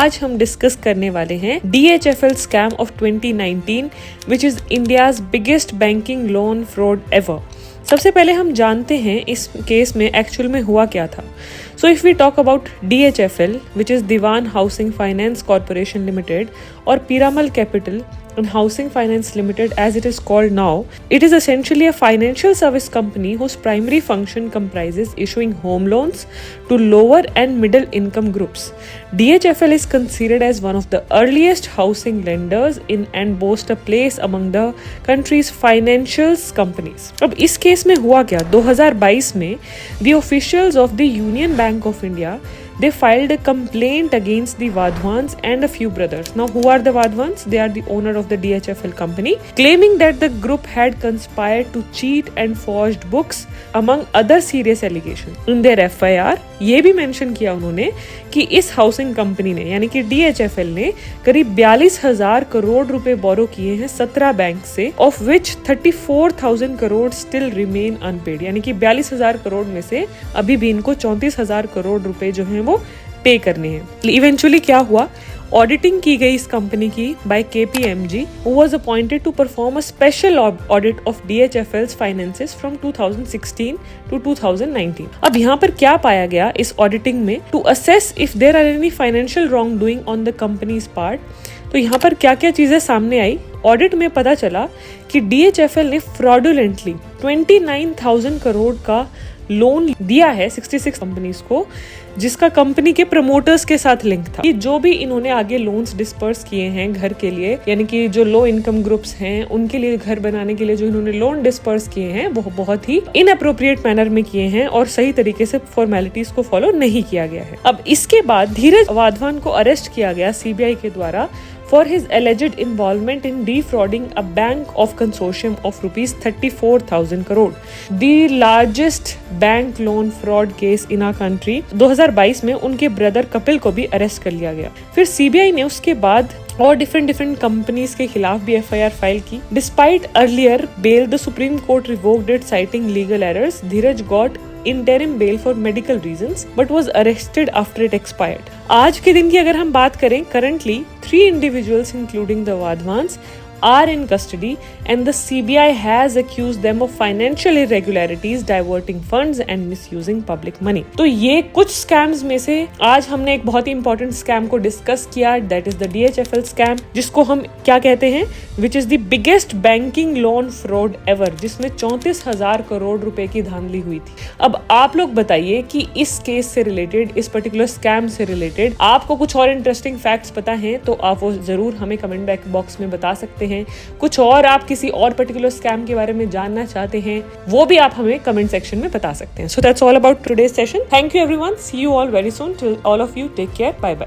आज हम डिस्कस करने वाले हैं DHFL scam of 2019 which is India's biggest banking loan fraud ever. सबसे पहले हम जानते हैं इस केस में एक्चुअल में हुआ क्या था। So if we talk about DHFL which is Dewan housing finance corporation limited और Piramal capital and Housing Finance Limited as it is called now, it is essentially a financial service company whose primary function comprises issuing home loans to lower and middle income groups. DHFL is considered as one of the earliest housing lenders in and boasts a place among the country's financial companies. अब इस case में हुआ क्या? 2022 में the officials of the Union Bank of India they filed a complaint against the Wadhwans and a few brothers. Now, who are the Wadhwans? They are the owner of the DHFL company, claiming that the group had conspired to cheat and forged books, among other serious allegations. In their FIR, ये भी mention किया उन्होंने कि इस housing company ने यानी कि DHFL ने करीब 42,000 करोड़ रुपए बोरो किए हैं 17 बैंक से, of which 34,000 crore still remain unpaid. यानी कि 42,000 करोड़ में से अभी भी इनको 34,000 करोड़ रुपए जो हैं वो पे करने हैं। इवेंचुअली क्या हुआ, ऑडिटिंग की गई इस कंपनी की bye KPMG, who was appointed to perform a special audit of DHFL's finances from 2016 to 2019. अब यहाँ पर क्या पाया गया इस ऑडिटिंग में? To assess if there are any financial wrongdoing on the company's part. तो यहाँ पर क्या क्या चीजें सामने आई? ऑडिट में पता चला कि DHFL ने फ्रॉडुलेंटली 29,000 करोड़ का लोन दिया है 66 कंपनीज को, जिसका कंपनी के प्रमोटर्स के साथ लिंक था। जो भी इन्होंने आगे लोन्स डिस्पर्स किए हैं घर के लिए, यानी कि जो लो इनकम ग्रुप्स हैं उनके लिए घर बनाने के लिए जो इन्होंने लोन डिस्पर्स किए हैं वो बहुत ही इनअप्रोप्रिएट मैनर में किए हैं और सही तरीके से फॉर्मेलिटीज को फॉलो नहीं किया गया है। अब इसके बाद धीरज वाधवान को अरेस्ट किया गया CBI के द्वारा for his alleged involvement in defrauding a bank of consortium of rupees 34,000 crore, the largest bank loan fraud case in our country। 2022 में उनके ब्रदर कपिल को भी अरेस्ट कर लिया गया। फिर CBI ने उसके बाद और डिफरेंट कंपनीज के खिलाफ भी FIR फाइल की। Despite earlier bail, the supreme court revoked it citing legal errors. Dheeraj got interim bail for medical reasons but was arrested after it expired. आज के दिन की अगर हम बात करें, currently 3 individuals including the Wadhwans are in custody and the CBI has accused them of financial irregularities, diverting funds and misusing public money. तो ये कुछ स्कैम्स में से आज हमने एक बहुत ही इंपॉर्टेंट स्कैम को डिस्कस किया, that is the DHFL scam, जिसको हम क्या कहते हैं, which is the biggest banking loan fraud ever, जिसमें 34,000 करोड़ रुपए की धांधली हुई थी। अब आप लोग बताइए कि इस केस से रिलेटेड, इस पर्टिकुलर स्कैम से रिलेटेड आपको कुछ और इंटरेस्टिंग फैक्ट्स पता हैं तो आप वो जरूर हमें कमेंट बॉक्स में बता सकते हैं। कुछ और आप किसी और पर्टिकुलर स्कैम के बारे में जानना चाहते हैं वो भी आप हमें कमेंट सेक्शन में बता सकते हैं। So that's all about today's session. Thank you everyone, see you all very soon. Till all of you take care, bye bye.